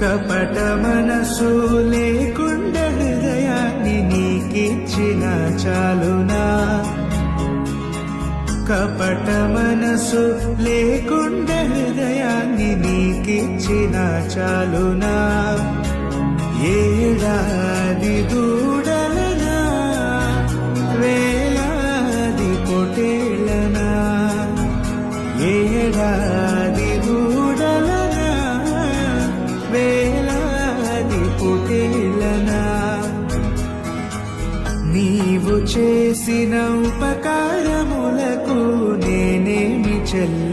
కపట మనసు లేకుండా హృదయాన్ని నీకిచ్చిన చాలునా, కపట మనసు లేకుండా హృదయాన్ని నీకిచ్చిన చాలునా. ఏడాది దూడలనా వేలాది పొటేళ్ళనా, ఏడాది దూడలనా వేలాది పొటేళ్ళనా. నీవు చేసిన ఉపకారములకు నేనేమి చెల్లి